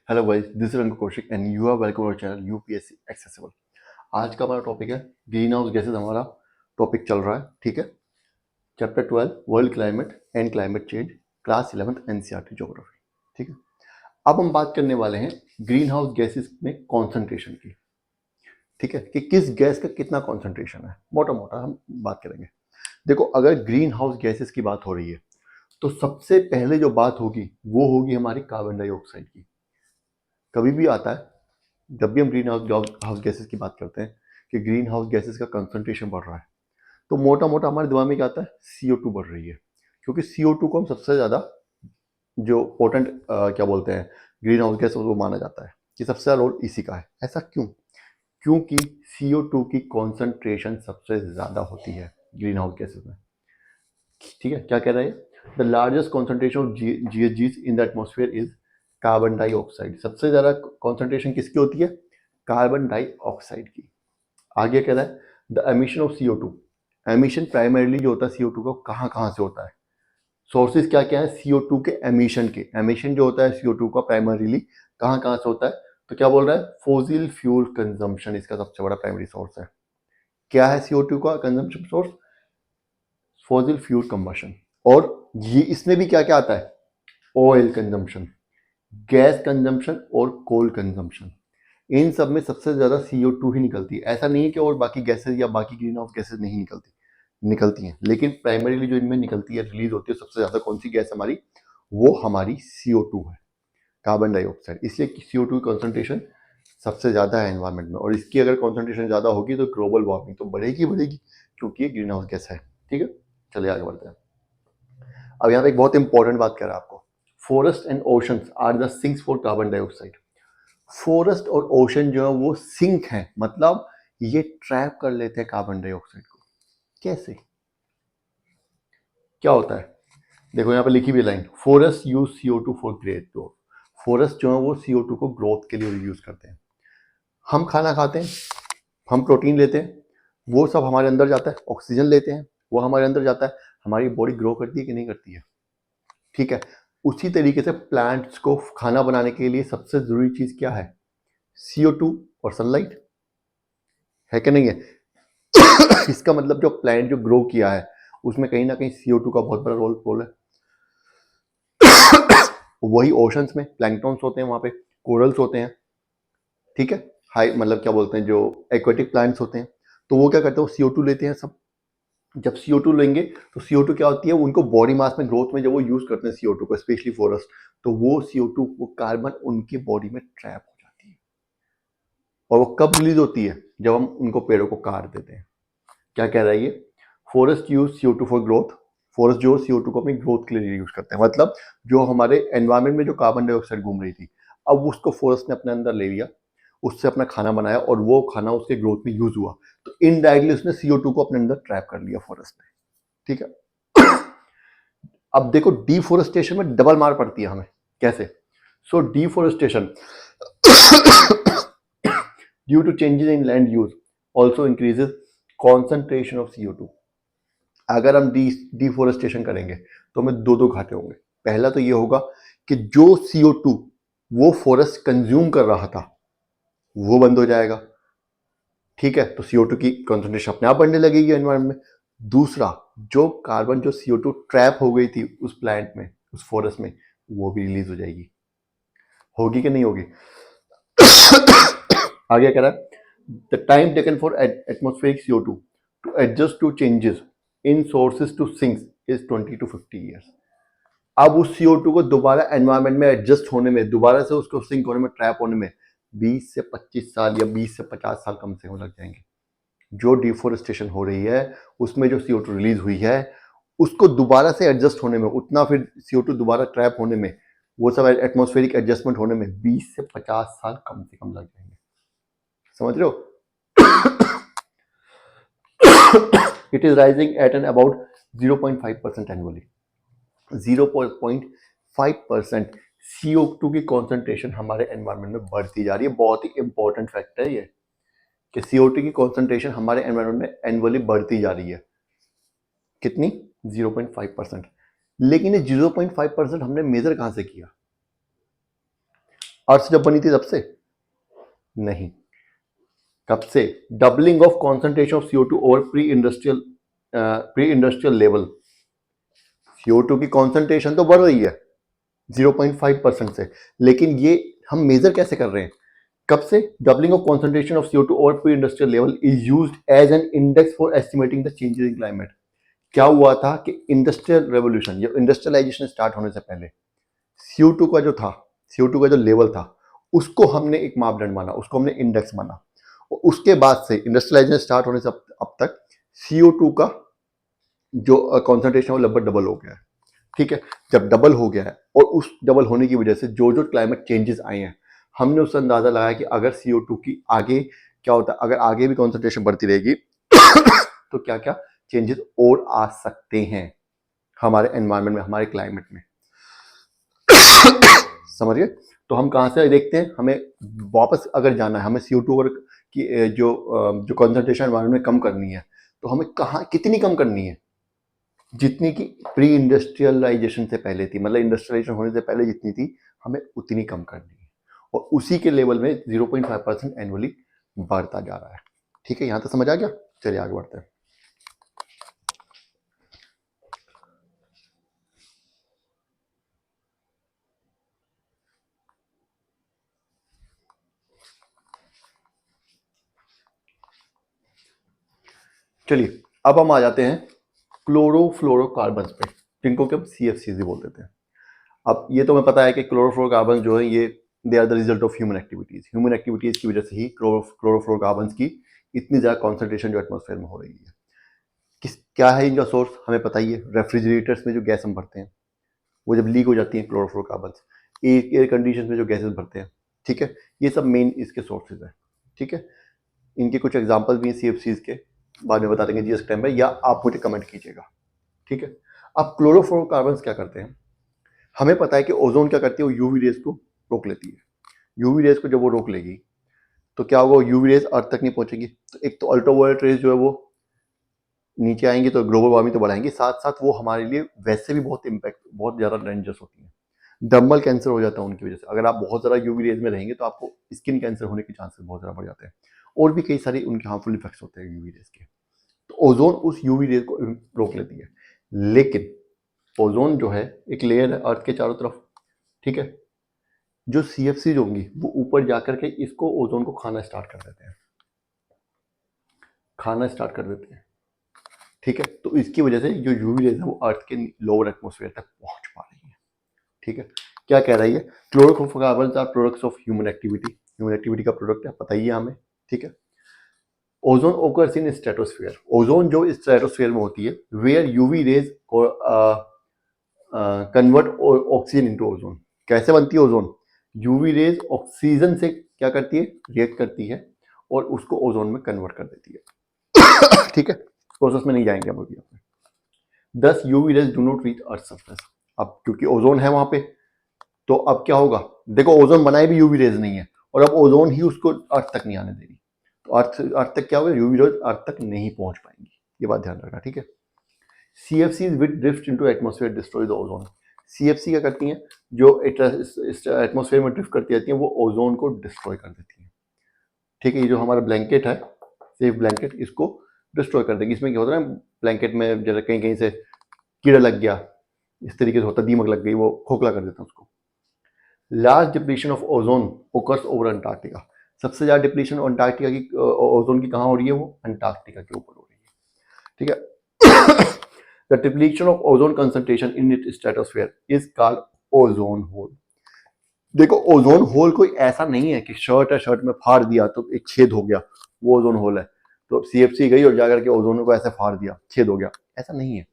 Hello guys, this is Rang Kaushik and you are welcome our channel UPSC accessible. आज का हमारा topic है greenhouse gases. हमारा topic चल रहा है, ठीक है। Chapter 12 world climate and climate change, class 11th NCERT geography, ठीक है। अब हम बात करने वाले हैं ग्रीन हाउस गैसेज में कॉन्सेंट्रेशन की, ठीक है, कि किस गैस का कितना कॉन्सेंट्रेशन है। मोटा मोटा हम बात करेंगे। देखो, अगर ग्रीन हाउस गैसेज की बात हो रही है तो सबसे पहले जो बात होगी वो होगी हमारी कार्बन डाइऑक्साइड की। कभी भी आता है जब भी हम ग्रीन हाउस गैसेस की बात करते हैं कि ग्रीन हाउस गैसेस का कंसंट्रेशन बढ़ रहा है, तो मोटा मोटा हमारे दिमाग में क्या आता है, CO2 बढ़ रही है। क्योंकि CO2 को हम सबसे ज़्यादा जो पोटेंट क्या बोलते हैं ग्रीन हाउस गैस, वो माना जाता है कि सबसे ज़्यादा रोल इसी का है। ऐसा क्यों? क्योंकि CO2 की कॉन्सेंट्रेशन सबसे ज़्यादा होती है ग्रीन हाउस गैसेस में, ठीक है। क्या कह रहा है, the largest concentration of GHGs in the atmosphere is carbon dioxide. सबसे ज़्यादा कॉन्सेंट्रेशन किसकी होती है? कार्बन डाइऑक्साइड की। आगे कह रहा है the emission of CO2। Emission primarily जो होता है CO2 का, कहाँ कहाँ से होता है? सोर्सेज क्या क्या है CO2 के एमिशन के? एमिशन जो होता है CO2 का प्राइमरीली कहाँ कहाँ से होता है? तो क्या बोल रहा है, फॉसिल फ्यूल कंजम्पशन इसका सबसे बड़ा प्राइमरी सोर्स है। क्या है CO2 का consumption source? Fossil fuel combustion. और ये इसमें भी क्या क्या आता है? ऑयल कंजम्पशन, गैस कंजम्पशन और कोल कंजम्पशन। इन सब में सबसे ज्यादा CO2 ही निकलती है। ऐसा नहीं है कि और बाकी गैसेज या बाकी ग्रीन हाउस गैसेज नहीं निकलती, निकलती हैं, लेकिन प्राइमरीली जो इनमें निकलती है, रिलीज होती है सबसे ज्यादा, कौन सी गैस हमारी? वो हमारी CO2 है, कार्बन डाइऑक्साइड। इसलिए CO2 की कॉन्सेंट्रेशन सबसे ज्यादा है एनवायरमेंट में, और इसकी अगर कॉन्सेंट्रेशन ज्यादा होगी तो ग्लोबल वार्मिंग तो बढ़ेगी बढ़ेगी, क्योंकि ये ग्रीन हाउस गैस है, ठीक है। चलिए आगे बढ़ते हैं। अब यहाँ पे एक बहुत इंपॉर्टेंट बात कह रहा है आपको, forest and oceans are the sinks for carbon dioxide. Forest और ओशन जो है वो सिंक हैं, मतलब ये ट्रैप कर लेते हैं कार्बन डाइऑक्साइड को। कैसे, क्या होता है? देखो यहाँ पे लिखी हुई line, forest use CO2 for growth. Forest जो है वो CO2 को ग्रोथ के लिए यूज करते हैं। हम खाना खाते हैं, हम प्रोटीन लेते हैं, वो सब हमारे अंदर जाता है। ऑक्सीजन लेते हैं, वो हमारे अंदर जाता है। हमारी बॉडी ग्रो करती है कि नहीं करती है? ठीक है। उसी तरीके से प्लांट्स को खाना बनाने के लिए सबसे जरूरी चीज क्या है? CO2 और सनलाइट, है कि नहीं है? इसका मतलब जो प्लांट जो ग्रो किया है उसमें कहीं ना कहीं CO2 का बहुत बड़ा रोल है। वही ओशंस में प्लैंकटॉन्स होते हैं, वहां पे कोरल्स होते हैं, ठीक है। हाई मतलब क्या बोलते हैं, जो एक्वेटिक प्लांट्स होते हैं, तो वो क्या करते हैं, वो CO2 लेते हैं सब। जब CO2 लेंगे तो CO2 क्या होती है, उनको बॉडी मास में ग्रोथ में जब वो यूज करते हैं CO2 को, स्पेशली फॉरेस्ट, तो वो CO2 वो कार्बन उनकी बॉडी में ट्रैप हो जाती है। और वो कब रिलीज होती है? जब हम उनको पेड़ों को काट देते हैं। क्या कह रहा है ये, forest use CO2 for growth. Forest जो CO2 को अपनी ग्रोथ के लिए यूज करते हैं, मतलब जो हमारे एनवायरमेंट में जो कार्बन डाइऑक्साइड घूम रही थी, अब उसको फॉरेस्ट ने अपने अंदर ले लिया, उससे अपना खाना बनाया और वो खाना उसके ग्रोथ में यूज हुआ, तो इनडायरेक्टली उसने CO2 को अपने अंदर ट्रैप कर लिया फॉरेस्ट ने, ठीक है। अब देखो, डिफोरेस्टेशन में डबल मार पड़ती है हमें। कैसे? सो deforestation due to changes in land use also increases concentration of CO2। अगर हम डिफोरेस्टेशन करेंगे तो हमें दो दो घाटे होंगे। पहला तो ये होगा कि जो CO2 वो फॉरेस्ट कंज्यूम कर रहा था वो बंद हो जाएगा, ठीक है, तो CO2 की कॉन्सेंट्रेशन अपने आप बढ़ने लगेगी एनवायरमेंट में। दूसरा, जो कार्बन जो CO2 ट्रैप हो गई थी उस प्लांट में, उस फॉरेस्ट में, वो भी रिलीज हो जाएगी। होगी कि नहीं होगी? आगे कह रहा है, the time taken for atmospheric CO2 to adjust to changes in sources to sinks is 20 to 50 years। अब उस CO2 को दोबारा एनवायरमेंट में एडजस्ट होने में, दोबारा से उसको सिंक होने में, ट्रैप होने में 20 से 25 साल या 20 से 50 साल कम से कम लग जाएंगे। जो डिफोरेस्टेशन हो रही है उसमें जो CO2 रिलीज हुई है उसको दोबारा से एडजस्ट होने में, उतना फिर CO2 दोबारा ट्रैप होने में, वो सब एटमॉस्फेरिक एडजस्टमेंट होने में 20 से 50 साल कम से कम लग जाएंगे। समझ रहे हो? It is rising at an about 0.5% annually. 0.5% CO2 की कॉन्सेंट्रेशन हमारे एनवायरमेंट में बढ़ती जा रही है। बहुत ही इंपॉर्टेंट फैक्ट है ये कि CO2 की कॉन्सेंट्रेशन हमारे एनवायरमेंट में एनुअली बढ़ती जा रही है। कितनी? 0.5%। लेकिन ये 0.5% हमने मेजर कहां से किया? अर्थ जब बनी थी तब से? नहीं। कब से? Doubling of concentration of CO2 over pre industrial level. CO2 की कॉन्सेंट्रेशन तो बढ़ रही है 0.5% से, लेकिन ये हम मेजर कैसे कर रहे हैं? कब से? Doubling of concentration of CO2 over pre industrial level is used as an index for estimating the changes in climate. क्या हुआ था कि इंडस्ट्रियल रेवोल्यूशन या इंडस्ट्रियलाइजेशन स्टार्ट होने से पहले CO2 का जो था, CO2 का जो लेवल था, उसको हमने एक मापदंड माना, उसको हमने इंडेक्स माना। और उसके बाद से इंडस्ट्रियलाइजेशन स्टार्ट होने से अब तक CO2 का जो कॉन्सेंट्रेशन वो लगभग डबल हो गया है। ठीक है, जब डबल हो गया है और उस डबल होने की वजह से जो जो क्लाइमेट चेंजेस आए हैं, हमने उससे अंदाजा लगाया कि अगर CO2 की आगे क्या होता है, अगर आगे भी कॉन्सेंट्रेशन बढ़ती रहेगी तो क्या क्या चेंजेस और आ सकते हैं हमारे एनवायरनमेंट में, हमारे क्लाइमेट में। समझिए? तो हम कहाँ से देखते हैं? हमें वापस अगर जाना है, हमें CO2 और की जो कॉन्सेंट्रेशन एनवायरनमेंट में कम करनी है, तो हमें कहाँ कितनी कम करनी है? जितनी की प्री इंडस्ट्रियलाइजेशन से पहले थी, मतलब इंडस्ट्रियलाइजेशन होने से पहले जितनी थी, हमें उतनी कम करनी है। और उसी के लेवल में 0.5% एनुअली बढ़ता जा रहा है। ठीक है, यहां तक समझ आ गया? चलिए आगे बढ़ते हैं। चलिए अब हम आ जाते हैं क्लोरोफ्लोरोकार्बन्स पे, जिनको कि हम CFCs भी बोल देते हैं। अब ये तो हमें पता है कि क्लोरोफ्लोरोकार्बन जो है ये they are the result of human activities की वजह से ही क्लोरोफ्लोरोकार्बन की इतनी ज़्यादा कॉन्सेंट्रेशन जो एटमॉस्फेयर में हो रही है। क्या है इनका सोर्स? हमें पता ही है, रेफ्रिजरेटर्स में जो गैस हम भरते हैं वो जब लीक हो जाती है क्लोरोफ्लोरोकार्बन, एयर कंडीशन में जो गैसेस भरते हैं, ठीक है, ये सब मेन इसके सोर्सेज है। ठीक है, इनके कुछ एग्जाम्पल भी हैं CFCs के, बाद में बता देंगे GS टाइम में, या आप मुझे कमेंट कीजिएगा। ठीक है, अब क्लोरोफ्लोरोकार्बन क्या करते हैं? हमें पता है कि ओजोन क्या करती है, वो यूवी रेज को रोक लेती है। यूवी रेज को जब वो रोक लेगी तो क्या होगा? यूवी रेज अर्थ तक नहीं पहुंचेगी, तो एक तो अल्ट्रावायलेट रेज जो है वो नीचे आएंगी तो ग्लोबल वार्मिंग तो बढ़ाएंगी, साथ साथ वो हमारे लिए वैसे भी बहुत इम्पैक्ट, बहुत ज़्यादा डेंजरस होती हैं। डर्मल कैंसर हो जाता है उनकी वजह से। अगर आप बहुत ज़्यादा यूवी रेज में रहेंगे तो आपको स्किन कैंसर होने के चांसेस बहुत ज़्यादा बढ़ जाते हैं, और भी कई सारे उनके हार्मफुल इफेक्ट्स होते हैं यूवी रेज के। तो ओजोन उस यूवी रेज को रोक लेती है, लेकिन ओजोन जो है एक लेयर है अर्थ के चारों तरफ। ठीक है, जो CFCs होंगी वो ऊपर जाकर के इसको ओजोन को खाना स्टार्ट कर देते हैं, खाना स्टार्ट कर देते हैं। ठीक है, तो इसकी वजह से जो यूवी रेज है वो अर्थ के लोअर एटमॉस्फेयर तक पहुंच पा रही है। ठीक है, क्या कह रही है? Chlorofluorocarbons are products of human activity, human activity का प्रोडक्ट है, पता ही है हमें। ठीक है, ozone occurs in stratosphere, ozone जो स्ट्रेटोस्फेयर में होती है, where UV rays convert oxygen into ozone. कैसे बनती है ओजोन? यूवी रेज ऑक्सीजन से क्या करती है? रिएक्ट करती है और उसको ओजोन में कन्वर्ट कर देती है। ठीक है, प्रोसेस में नहीं जाएंगे हम अभी। दस UV rays do not reach earth surface. अब क्योंकि ओजोन है वहां पे, तो अब क्या होगा? देखो ओजोन बनाए भी यूवी रेज नहीं है, और अब ओजोन ही उसको अर्थ तक नहीं आने देगी, तो अर्थ तक क्या होगा? यूवी रेज अर्थ तक नहीं पहुंच पाएंगी। ये बात ध्यान रखना। ठीक है, CFCs which drift into atmosphere destroy the ozone। CFC क्या करती हैं? जो एटमॉस्फेयर में ड्रिफ्ट करती रहती हैं वो ओजोन को डिस्ट्रॉय कर देती हैं। ठीक है, ये जो हमारा ब्लैंकेट है, सेफ ब्लैंकेट, इसको डिस्ट्रॉय कर देगी। इसमें क्या होता है ना, ब्लैंकेट में जरा कहीं कहीं से कीड़ा लग गया, इस तरीके से होता है, दीमक लग गई, वो खोखला कर देता है उसको। Large depletion of ozone occurs over Antarctica. सबसे ज्यादा डिप्लीशन अंटार्कटिका की ओजोन की कहाँ हो रही है? वो अंटार्कटिका के ऊपर हो रही है। ठीक है, the depletion of ozone concentration in its stratosphere is called ozone hole। देखो ओजोन होल कोई ऐसा नहीं है कि शर्ट है, शर्ट में फाड़ दिया तो एक छेद हो गया, वो ओजोन होल है। तो CFC गई और जाकर के ओजोन को ऐसे फाड़ दिया, छेद हो गया, ऐसा नहीं है।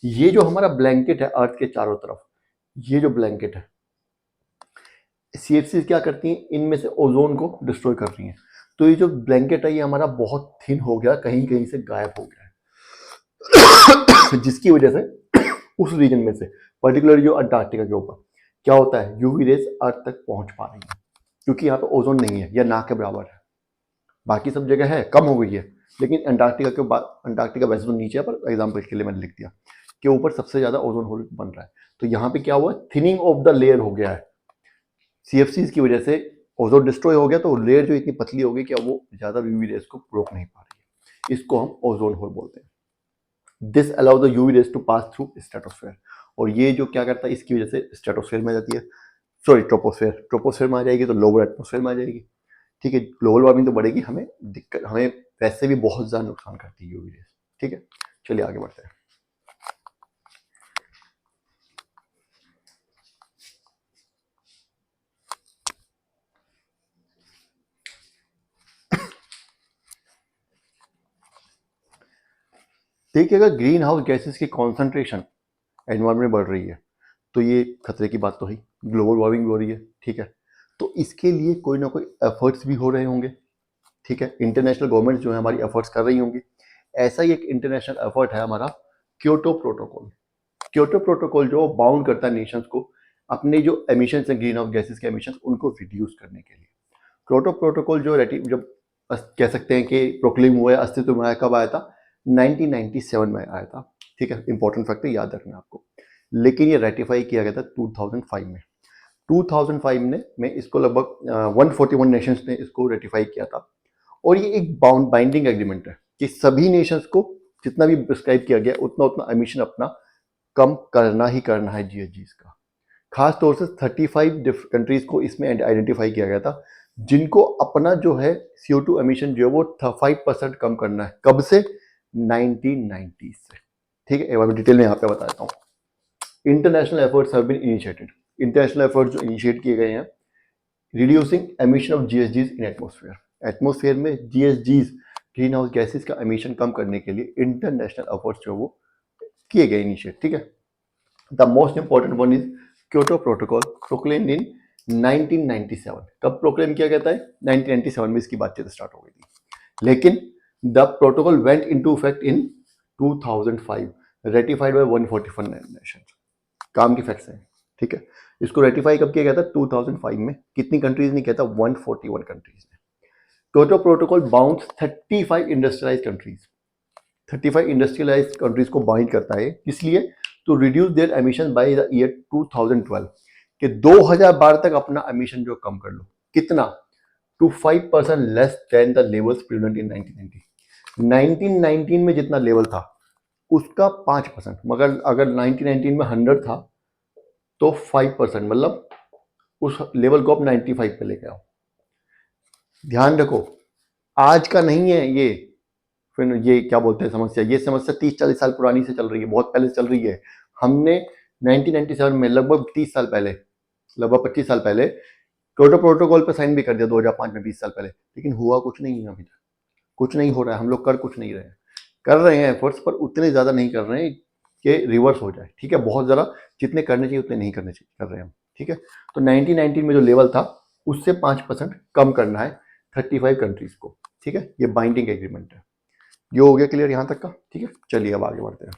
ये जो हमारा ब्लैंकेट है अर्थ के चारों तरफ, ये जो ब्लैंकेट है, CFC क्या करती हैं? इनमें से ओजोन को डिस्ट्रॉय कर रही हैं। तो ये जो ब्लैंकेट है ये हमारा बहुत थिन हो गया, कहीं कहीं से गायब हो गया है। जिसकी वजह से उस रीजन में से पर्टिकुलर जो अंटार्कटिका के ऊपर क्या होता है? यूवी रेज अर्थ तक पहुंच पा रही है, क्योंकि यहाँ पे ओजोन नहीं है या ना के बराबर है। बाकी सब जगह है, कम हो गई है, लेकिन अंटार्कटिका के बाद, अंटार्कटिका वैसे तो नीचे है पर एग्जाम्पल के लिए मैंने लिख दिया, के ऊपर सबसे ज्यादा ओजोन होल बन रहा है। तो यहाँ पे क्या हुआ? थिनिंग ऑफ द लेयर हो गया है। CFCs की वजह से ओजोन डिस्ट्रॉय हो गया, तो लेयर जो इतनी पतली हो गई कि अब वो ज़्यादा यूवी रेज को रोक नहीं पा रही है। इसको हम ओजोन होल बोलते हैं। This allow the UV rays to pass through stratosphere, और ये जो क्या करता है, इसकी वजह से स्ट्रेटोस्फेयर में आ जाती है, सॉरी ट्रोपोस्फेयर में आ जाएगी, तो लोअर एटमोस्फेयर में आ जाएगी। ठीक है, ग्लोबल वार्मिंग तो बढ़ेगी, हमें दिक्कत, हमें वैसे भी बहुत ज़्यादा नुकसान करती है यूवी रेज। ठीक है, चलिए आगे बढ़ते हैं। देखिए, अगर ग्रीन हाउस गैसेस की कॉन्सेंट्रेशन एनवायरमेंट में बढ़ रही है तो ये खतरे की बात तो है, ग्लोबल वार्मिंग भी हो रही है। ठीक है, तो इसके लिए कोई ना कोई एफर्ट्स भी हो रहे होंगे। ठीक है, इंटरनेशनल गवर्नमेंट जो है हमारी एफर्ट्स कर रही होंगी। ऐसा ही एक इंटरनेशनल एफर्ट है हमारा क्योटो प्रोटोकॉल। क्योटो प्रोटोकॉल जो बाउंड करता है नेशंस को अपने जो एमिशंस हैं, ग्रीन हाउस गैसेस के एमिशंस, उनको रिड्यूस करने के लिए। क्योटो प्रोटोकॉल जो जब कह सकते हैं कि प्रोक्लेम हुआ है, अस्तित्व में आया, कब आया था? 1997 में आया था। ठीक है, इंपॉर्टेंट फैक्ट है, याद रखना आपको। लेकिन ये रेटिफाई किया गया था 2005 में। 2005 में इसको लगभग 141 नेशंस ने इसको रेटिफाई किया था। और ये एक बाइंडिंग एग्रीमेंट है कि सभी नेशंस को जितना भी प्रिस्क्राइब किया गया उतना उतना एमिशन अपना कम करना ही करना है जीएचजीज का। खास तौर से 35 कंट्रीज को इसमें आइडेंटिफाई किया गया था, जिनको अपना जो है CO2 एमिशन जो है वो 5% कम करना है। कब से? 1990 से। ठीक है, एक बार डिटेल में यहाँ पे बताता हूँ। International efforts have been initiated. International efforts जो इनिशिएट किए गए हैं, reducing emission of GHGs in atmosphere. Atmosphere में जीएचजीज, ग्रीन हाउस गैसेज का एमिशन कम करने के लिए इंटरनेशनल एफर्ट्स जो वो किए गए इनिशिएट। ठीक है, the most important one is Kyoto protocol, proclaimed in 1997। कब प्रोक्लेम किया गया था? 1997 में इसकी बातचीत स्टार्ट हो गई थी। लेकिन the protocol went into effect in 2005, ratified by 141 nations. काम की फैक्ट्स हैं। ठीक है, इसको रेटिफाई कब किया गया था? 2005 में। कितनी कंट्रीज ने किया था? 141 कंट्रीज ने। Kyoto protocol bounds 35 industrialised countries. 35 industrialised countries को बाइंड करता है, इसलिए to reduce their emission by the year 2012, कि 2012 तक अपना एमिशन जो कम कर लो। कितना? To 5% less than the levels present in 1990। 1919 में जितना लेवल था उसका 5%, मगर अगर 1919 में 100 था तो 5%, मतलब उस लेवल को अब 95 पे लेके आओ। ध्यान रखो, आज का नहीं है ये, फिर ये क्या बोलते हैं समस्या, ये समस्या 30-40 साल पुरानी से चल रही है, बहुत पहले से चल रही है। हमने 1997 में लगभग 30 साल पहले, लगभग 25 साल पहले क्योटो प्रोटोकॉल पे साइन भी कर दिया 2005 में, 20 साल पहले। लेकिन हुआ कुछ नहीं है, अभी तक कुछ नहीं हो रहा है। हम लोग कर कुछ नहीं रहे हैं, कर रहे हैं एफर्ट्स, पर उतने ज़्यादा नहीं कर रहे हैं कि रिवर्स हो जाए। ठीक है, बहुत ज़्यादा जितने करने चाहिए उतने नहीं करने चाहिए, कर रहे हैं हम। ठीक है, तो 1919 में जो लेवल था उससे 5% कम करना है 35 कंट्रीज को। ठीक है, ये बाइंडिंग एग्रीमेंट है। ये हो गया क्लियर यहाँ तक का? ठीक है, चलिए अब आगे बढ़ते हैं।